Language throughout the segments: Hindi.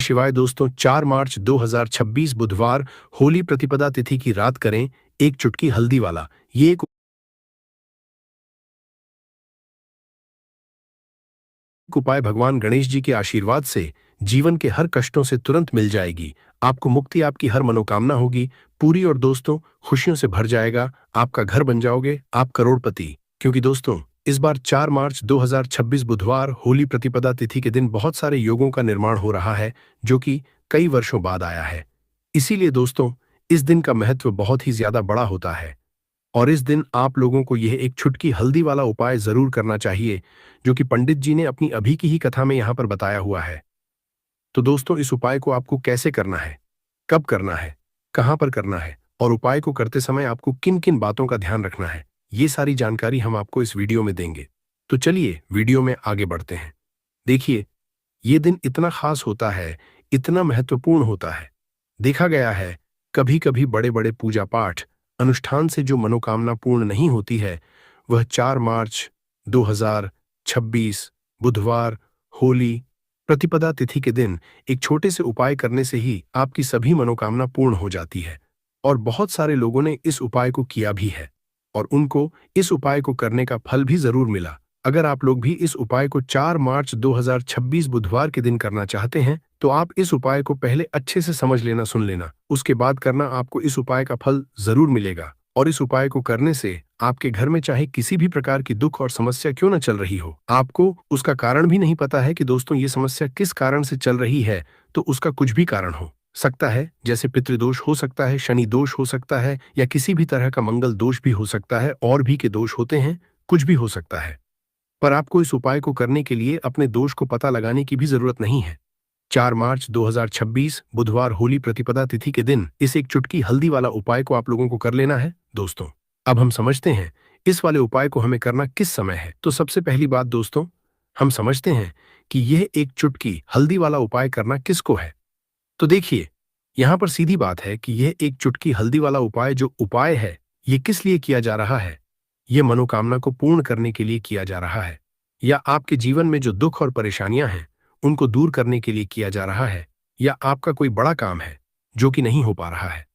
शिवाय दोस्तों 4 मार्च 2026 बुधवार होली प्रतिपदा तिथि की रात करें एक चुटकी हल्दी वाला। ये एक उपाय भगवान गणेश जी के आशीर्वाद से जीवन के हर कष्टों से तुरंत मिल जाएगी। आपको मुक्ति, आपकी हर मनोकामना होगी पूरी और दोस्तों खुशियों से भर जाएगा। आपका घर बन जाओगे, आप करोड़पति। क्योंकि दोस्तों इस बार 4 मार्च 2026 बुधवार होली प्रतिपदा तिथि के दिन बहुत सारे योगों का निर्माण हो रहा है जो कि कई वर्षों बाद आया है। इसीलिए दोस्तों इस दिन का महत्व बहुत ही ज्यादा बड़ा होता है और इस दिन आप लोगों को यह एक छुटकी हल्दी वाला उपाय जरूर करना चाहिए जो कि पंडित जी ने अपनी अभी की ही कथा में यहां पर बताया हुआ है। तो दोस्तों इस उपाय को आपको कैसे करना है, कब करना है, कहां पर करना है और उपाय को करते समय आपको किन किन बातों का ध्यान रखना है, ये सारी जानकारी हम आपको इस वीडियो में देंगे। तो चलिए वीडियो में आगे बढ़ते हैं। देखिए ये दिन इतना खास होता है, इतना महत्वपूर्ण होता है। देखा गया है कभी कभी बड़े बड़े पूजा पाठ अनुष्ठान से जो मनोकामना पूर्ण नहीं होती है वह 4 मार्च 2026 बुधवार होली प्रतिपदा तिथि के दिन एक छोटे से उपाय करने से ही आपकी सभी मनोकामना पूर्ण हो जाती है। और बहुत सारे लोगों ने इस उपाय को किया भी है और उनको इस उपाय को करने का फल भी जरूर मिला। अगर आप लोग भी इस उपाय को 4 मार्च 2026 बुधवार के दिन करना चाहते हैं तो आप इस उपाय को पहले अच्छे से समझ लेना, सुन लेना, उसके बाद करना। आपको इस उपाय का फल जरूर मिलेगा और इस उपाय को करने से आपके घर में चाहे किसी भी प्रकार की दुख और समस्या क्यों न चल रही हो, आपको उसका कारण भी नहीं पता है कि दोस्तों ये समस्या किस कारण से चल रही है, तो उसका कुछ भी कारण हो सकता है, जैसे पितृदोष हो सकता है, शनि दोष हो सकता है या किसी भी तरह का मंगल दोष भी हो सकता है, और भी के दोष होते हैं, कुछ भी हो सकता है। पर आपको इस उपाय को करने के लिए अपने दोष को पता लगाने की भी जरूरत नहीं है। 4 मार्च 2026 बुधवार होली प्रतिपदा तिथि के दिन इस एक चुटकी हल्दी वाला उपाय को आप लोगों को कर लेना है। दोस्तों अब हम समझते हैं इस वाले उपाय को हमें करना किस समय है। तो सबसे पहली बात दोस्तों हम समझते हैं कि यह एक चुटकी हल्दी वाला उपाय करना किसको है। तो देखिए यहां पर सीधी बात है कि यह एक चुटकी हल्दी वाला उपाय जो उपाय है ये किस लिए किया जा रहा है। यह मनोकामना को पूर्ण करने के लिए किया जा रहा है या आपके जीवन में जो दुख और परेशानियां हैं उनको दूर करने के लिए किया जा रहा है, या आपका कोई बड़ा काम है जो कि नहीं हो पा रहा है,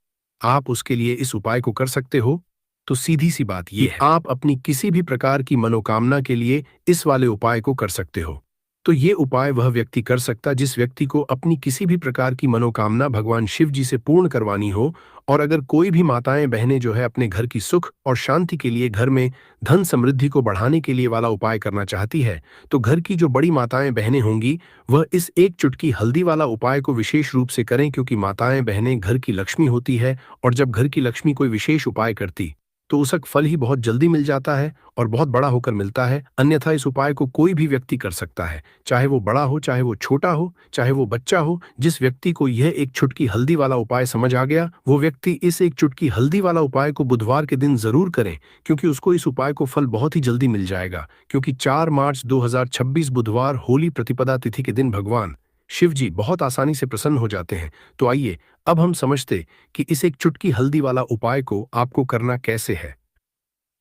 आप उसके लिए इस उपाय को कर सकते हो। तो सीधी सी बात यह है आप अपनी किसी भी प्रकार की मनोकामना के लिए इस वाले उपाय को कर सकते हो। तो ये उपाय वह व्यक्ति कर सकता जिस व्यक्ति को अपनी किसी भी प्रकार की मनोकामना भगवान शिव जी से पूर्ण करवानी हो। और अगर कोई भी माताएं बहनें जो है अपने घर की सुख और शांति के लिए, घर में धन समृद्धि को बढ़ाने के लिए वाला उपाय करना चाहती है, तो घर की जो बड़ी माताएं बहनें होंगी वह इस एक चुटकी हल्दी वाला उपाय को विशेष रूप से करें, क्योंकि माताएं बहनें घर की लक्ष्मी होती है और जब घर की लक्ष्मी कोई विशेष उपाय करती तो उसका फल ही बहुत जल्दी मिल जाता है और बहुत बड़ा होकर मिलता है। अन्यथा इस उपाय को कोई भी व्यक्ति कर सकता है, चाहे वो बड़ा हो, चाहे वो छोटा हो, चाहे वो बच्चा हो। जिस व्यक्ति को यह एक चुटकी हल्दी वाला उपाय समझ आ गया वो व्यक्ति इस एक चुटकी हल्दी वाला उपाय को बुधवार के दिन जरूर करें, क्योंकि उसको इस उपाय को फल बहुत ही जल्दी मिल जाएगा। क्योंकि 4 मार्च 2026 बुधवार होली प्रतिपदा तिथि के दिन भगवान शिव जी बहुत आसानी से प्रसन्न हो जाते हैं। तो आइए अब हम समझते कि इस एक चुटकी हल्दी वाला उपाय को आपको करना कैसे है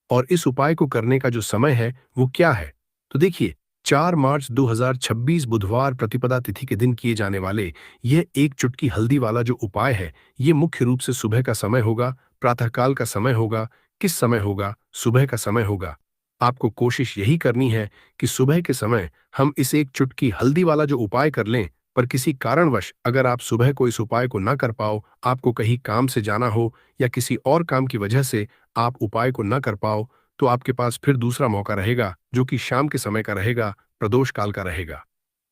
और इस उपाय को करने का जो समय है वो क्या है। तो देखिए 4 मार्च 2026 बुधवार प्रतिपदा तिथि के दिन किए जाने वाले यह एक चुटकी हल्दी वाला जो उपाय है ये मुख्य रूप से सुबह का समय होगा, प्रातःकाल का समय होगा। किस समय होगा? सुबह का समय होगा। आपको कोशिश यही करनी है कि सुबह के समय हम इस एक चुटकी हल्दी वाला जो उपाय कर लें। पर किसी कारणवश अगर आप सुबह को इस उपाय को ना कर पाओ, आपको कहीं काम से जाना हो या किसी और काम की वजह से आप उपाय को न कर पाओ, तो आपके पास फिर दूसरा मौका रहेगा जो कि शाम के समय का रहेगा, प्रदोष काल का रहेगा।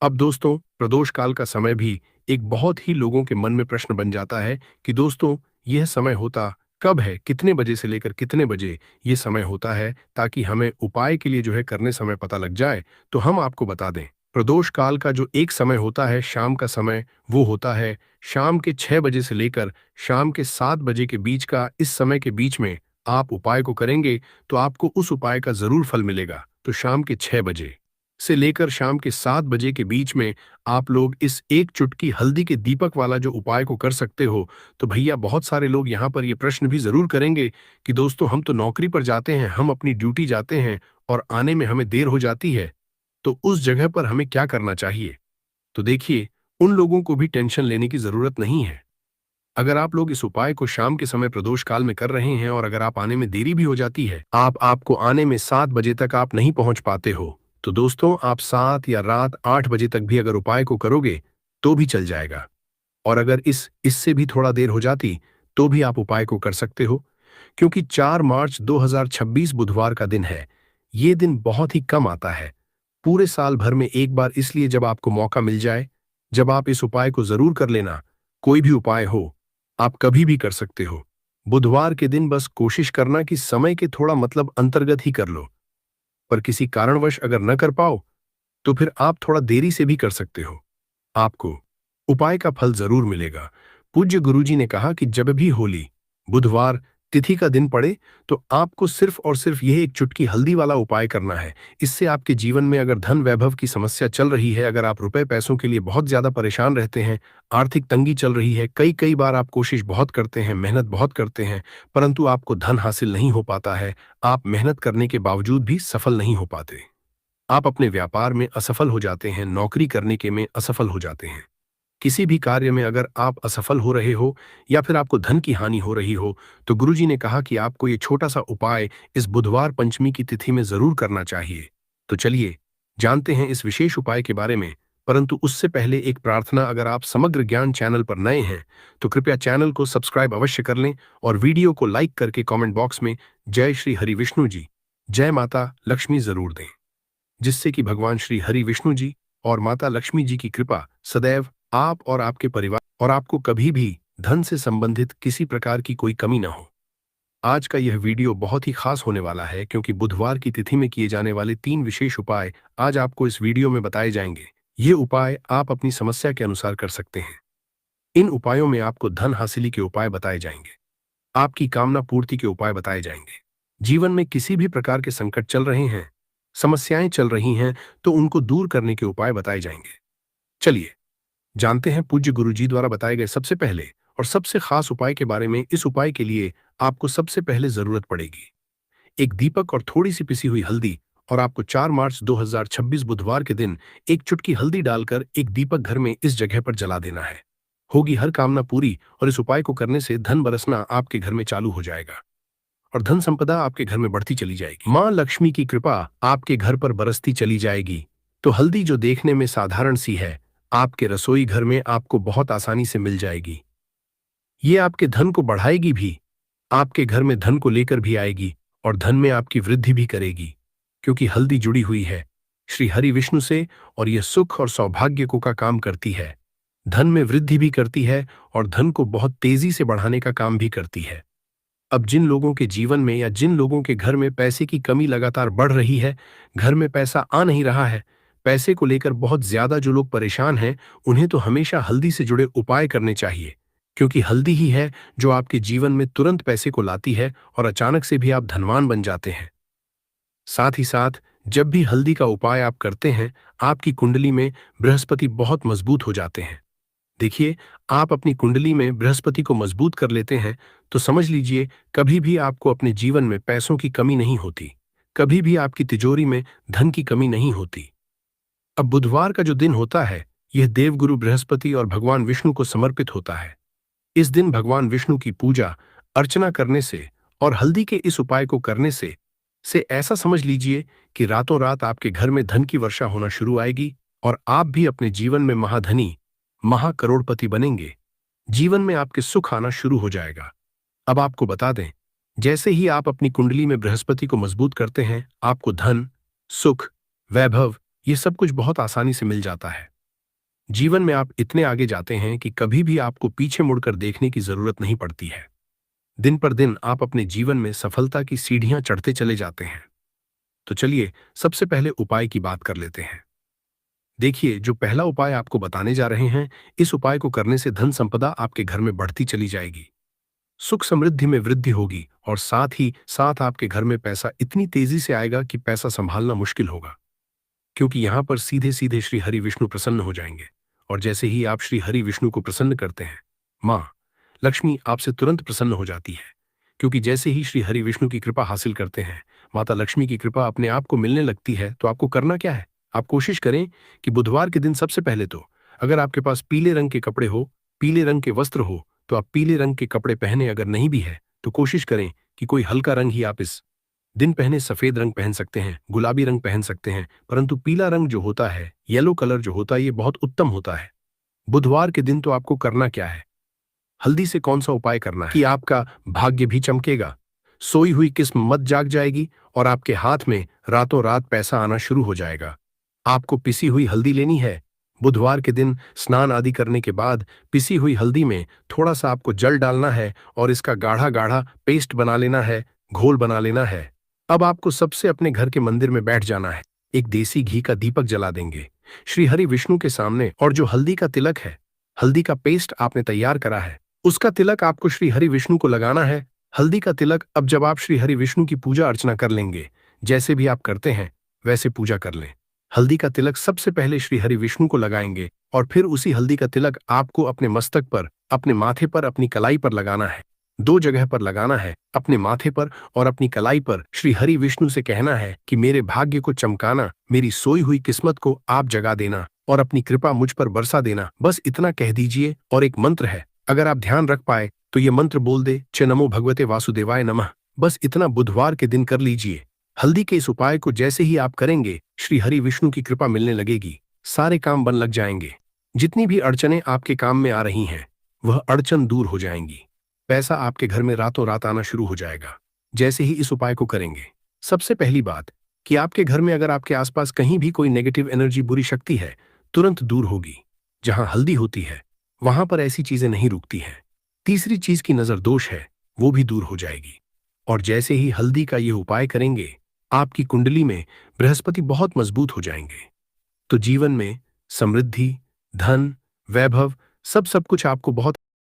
अब दोस्तों प्रदोष काल का समय भी एक बहुत ही लोगों के मन में प्रश्न बन जाता है कि दोस्तों यह समय होता कब है, कितने बजे से लेकर कितने बजे ये समय होता है, ताकि हमें उपाय के लिए जो है करने समय पता लग जाए। तो हम आपको बता दें प्रदोष काल का जो एक समय होता है शाम का समय, वो होता है शाम के 6 बजे से लेकर शाम के 7 बजे के बीच का। इस समय के बीच में आप उपाय को करेंगे तो आपको उस उपाय का जरूर फल मिलेगा। तो शाम के 6 बजे से लेकर शाम के 7 बजे के बीच में आप लोग इस एक चुटकी हल्दी के दीपक वाला जो उपाय को कर सकते हो। तो भैया बहुत सारे लोग यहाँ पर ये प्रश्न भी जरूर करेंगे कि दोस्तों हम तो नौकरी पर जाते हैं, हम अपनी ड्यूटी जाते हैं और आने में हमें देर हो जाती है, तो उस जगह पर हमें क्या करना चाहिए। तो देखिए उन लोगों को भी टेंशन लेने की जरूरत नहीं है। अगर आप लोग इस उपाय को शाम के समय प्रदोष काल में कर रहे हैं और अगर आप आने में देरी भी हो जाती है, आपको आने में 7 बजे तक आप नहीं पहुंच पाते हो, तो दोस्तों आप 7 या रात 8 बजे तक भी अगर उपाय को करोगे तो भी चल जाएगा। और अगर इससे भी थोड़ा देर हो जाती तो भी आप उपाय को कर सकते हो, क्योंकि 4 मार्च 2026 बुधवार का दिन है। ये दिन बहुत ही कम आता है, पूरे साल भर में एक बार, इसलिए जब आपको मौका मिल जाए, जब आप इस उपाय को जरूर कर लेना। कोई भी उपाय हो, आप कभी भी कर सकते हो। बुधवार के दिन बस कोशिश करना कि समय के थोड़ा मतलब अंतर्गत ही कर लो, पर किसी कारणवश अगर न कर पाओ तो फिर आप थोड़ा देरी से भी कर सकते हो। आपको उपाय का फल जरूर मिलेगा। पूज्य गुरुजी ने कहा कि जब भी होली, बुधवार तिथि का दिन पड़े तो आपको सिर्फ और सिर्फ यह एक चुटकी हल्दी वाला उपाय करना है। इससे आपके जीवन में अगर धन वैभव की समस्या चल रही है, अगर आप रुपए पैसों के लिए बहुत ज्यादा परेशान रहते हैं, आर्थिक तंगी चल रही है, कई कई बार आप कोशिश बहुत करते हैं, मेहनत बहुत करते हैं, परंतु आपको धन हासिल नहीं हो पाता है, आप मेहनत करने के बावजूद भी सफल नहीं हो पाते, आप अपने व्यापार में असफल हो जाते हैं, नौकरी करने के में असफल हो जाते हैं, किसी भी कार्य में अगर आप असफल हो रहे हो या फिर आपको धन की हानि हो रही हो, तो गुरुजी ने कहा कि आपको ये छोटा सा उपाय इस बुधवार पंचमी की तिथि में जरूर करना चाहिए। तो चलिए जानते हैं इस विशेष उपाय के बारे में, परंतु उससे पहले एक प्रार्थना। अगर आप समग्र ज्ञान चैनल पर नए हैं तो कृपया चैनल को सब्सक्राइब अवश्य कर लें और वीडियो को लाइक करके कमेंट बॉक्स में जय श्री हरि विष्णु जी, जय माता लक्ष्मी जरूर दें, जिससे कि भगवान श्री हरि विष्णु जी और माता लक्ष्मी जी की कृपा सदैव आप और आपके परिवार और आपको कभी भी धन से संबंधित किसी प्रकार की कोई कमी ना हो। आज का यह वीडियो बहुत ही खास होने वाला है, क्योंकि बुधवार की तिथि में किए जाने वाले 3 विशेष उपाय आज आपको इस वीडियो में बताए जाएंगे। ये उपाय आप अपनी समस्या के अनुसार कर सकते हैं। इन उपायों में आपको धन हासिली के उपाय बताए जाएंगे, आपकी कामना पूर्ति के उपाय बताए जाएंगे। जीवन में किसी भी प्रकार के संकट चल रहे हैं, समस्याएं चल रही हैं, तो उनको दूर करने के उपाय बताए जाएंगे। चलिए जानते हैं पूज्य गुरुजी द्वारा बताए गए सबसे पहले और सबसे खास उपाय के बारे में। इस उपाय के लिए आपको सबसे पहले जरूरत पड़ेगी एक दीपक और थोड़ी सी पिसी हुई हल्दी, और आपको 4 मार्च 2026 बुधवार के दिन एक चुटकी हल्दी डालकर एक दीपक घर में इस जगह पर जला देना है। होगी हर कामना पूरी, और इस उपाय को करने से धन बरसना आपके घर में चालू हो जाएगा और धन संपदा आपके घर में बढ़ती चली जाएगी। मां लक्ष्मी की कृपा आपके घर पर बरसती चली जाएगी। तो हल्दी जो देखने में साधारण सी है, आपके रसोई घर में आपको बहुत आसानी से मिल जाएगी। ये आपके धन को बढ़ाएगी भी, आपके घर में धन को लेकर भी आएगी और धन में आपकी वृद्धि भी करेगी, क्योंकि हल्दी जुड़ी हुई है श्री हरि विष्णु से और यह सुख और सौभाग्य को का काम करती है, धन में वृद्धि भी करती है और धन को बहुत तेजी से बढ़ाने का काम भी करती है। अब जिन लोगों के जीवन में या जिन लोगों के घर में पैसे की कमी लगातार बढ़ रही है, घर में पैसा आ नहीं रहा है, पैसे को लेकर बहुत ज्यादा जो लोग परेशान हैं, उन्हें तो हमेशा हल्दी से जुड़े उपाय करने चाहिए, क्योंकि हल्दी ही है जो आपके जीवन में तुरंत पैसे को लाती है और अचानक से भी आप धनवान बन जाते हैं। साथ ही साथ जब भी हल्दी का उपाय आप करते हैं, आपकी कुंडली में बृहस्पति बहुत मजबूत हो जाते हैं। देखिए, आप अपनी कुंडली में बृहस्पति को मजबूत कर लेते हैं तो समझ लीजिए कभी भी आपको अपने जीवन में पैसों की कमी नहीं होती, कभी भी आपकी तिजोरी में धन की कमी नहीं होती। अब बुधवार का जो दिन होता है, यह देवगुरु बृहस्पति और भगवान विष्णु को समर्पित होता है। इस दिन भगवान विष्णु की पूजा अर्चना करने से और हल्दी के इस उपाय को करने से ऐसा समझ लीजिए कि रातों रात आपके घर में धन की वर्षा होना शुरू आएगी और आप भी अपने जीवन में महाधनी महाकरोड़पति बनेंगे। जीवन में आपके सुख आना शुरू हो जाएगा। अब आपको बता दें, जैसे ही आप अपनी कुंडली में बृहस्पति को मजबूत करते हैं, आपको धन, सुख, वैभव ये सब कुछ बहुत आसानी से मिल जाता है। जीवन में आप इतने आगे जाते हैं कि कभी भी आपको पीछे मुड़कर देखने की जरूरत नहीं पड़ती है। दिन पर दिन आप अपने जीवन में सफलता की सीढ़ियां चढ़ते चले जाते हैं। तो चलिए सबसे पहले उपाय की बात कर लेते हैं। देखिए, जो पहला उपाय आपको बताने जा रहे हैं, इस उपाय को करने से धन संपदा आपके घर में बढ़ती चली जाएगी, सुख समृद्धि में वृद्धि होगी और साथ ही साथ आपके घर में पैसा इतनी तेजी से आएगा कि पैसा संभालना मुश्किल होगा, क्योंकि यहां पर सीधे सीधे श्री हरि विष्णु प्रसन्न हो जाएंगे। और जैसे ही आप श्री हरि विष्णु को प्रसन्न करते हैं, मां लक्ष्मी आपसे तुरंत प्रसन्न हो जाती है, क्योंकि जैसे ही श्री हरि विष्णु की कृपा हासिल करते हैं, माता लक्ष्मी की कृपा अपने आप को मिलने लगती है। तो आपको करना क्या है, आप कोशिश करें कि बुधवार के दिन सबसे पहले तो अगर आपके पास पीले रंग के कपड़े हो, पीले रंग के वस्त्र हो, तो आप पीले रंग के कपड़े पहने। अगर नहीं भी है तो कोशिश करें कि कोई हल्का रंग ही आप इस दिन पहने। सफेद रंग पहन सकते हैं, गुलाबी रंग पहन सकते हैं, परंतु पीला रंग जो होता है, येलो कलर जो होता है, ये बहुत उत्तम होता है। बुधवार के दिन तो आपको करना क्या है? हल्दी से कौन सा उपाय करना है कि आपका भाग्य भी चमकेगा, सोई हुई किस्म मत जाग जाएगी और आपके हाथ में रातों रात पैसा आना शुरू हो जाएगा। आपको पिसी हुई हल्दी लेनी है। बुधवार के दिन स्नान आदि करने के बाद पिसी हुई हल्दी में थोड़ा सा आपको जल डालना है और इसका गाढ़ा गाढ़ा पेस्ट बना लेना है, घोल बना लेना है। अब आपको सबसे अपने घर के मंदिर में बैठ जाना है। एक देसी घी का दीपक जला देंगे श्री हरि विष्णु के सामने, और जो हल्दी का तिलक है, हल्दी का पेस्ट आपने तैयार करा है, उसका तिलक आपको श्री हरि विष्णु को लगाना है। हल्दी का तिलक अब जब आप श्री हरि विष्णु की पूजा अर्चना कर लेंगे, जैसे भी आप करते हैं वैसे पूजा कर लें। हल्दी का तिलक सबसे पहले श्री हरि विष्णु को लगाएंगे और फिर उसी हल्दी का तिलक आपको अपने मस्तक पर, अपने माथे पर, अपनी कलाई पर लगाना है। 2 जगह पर लगाना है, अपने माथे पर और अपनी कलाई पर। श्री हरि विष्णु से कहना है कि मेरे भाग्य को चमकाना, मेरी सोई हुई किस्मत को आप जगा देना और अपनी कृपा मुझ पर बरसा देना। बस इतना कह दीजिए। और एक मंत्र है, अगर आप ध्यान रख पाए तो ये मंत्र बोल दे, च नमो भगवते वासुदेवाय नमः। बस इतना बुधवार के दिन कर लीजिए। हल्दी के इस उपाय को जैसे ही आप करेंगे, श्री हरि विष्णु की कृपा मिलने लगेगी, सारे काम बन लग जाएंगे। जितनी भी अड़चनें आपके काम में आ रही हैं, वह अड़चन दूर हो जाएंगी। पैसा आपके घर में रातों रात आना शुरू हो जाएगा, जैसे ही इस उपाय को करेंगे। सबसे पहली बात कि आपके घर में अगर आपके आसपास कहीं भी कोई नेगेटिव एनर्जी, बुरी शक्ति है, तुरंत दूर होगी। जहां हल्दी होती है वहां पर ऐसी चीजें नहीं रुकती हैं। तीसरी चीज की नजर दोष है, वो भी दूर हो जाएगी। और जैसे ही हल्दी का ये उपाय करेंगे, आपकी कुंडली में बृहस्पति बहुत मजबूत हो जाएंगे। तो जीवन में समृद्धि, धन, वैभव, सब कुछ आपको बहुत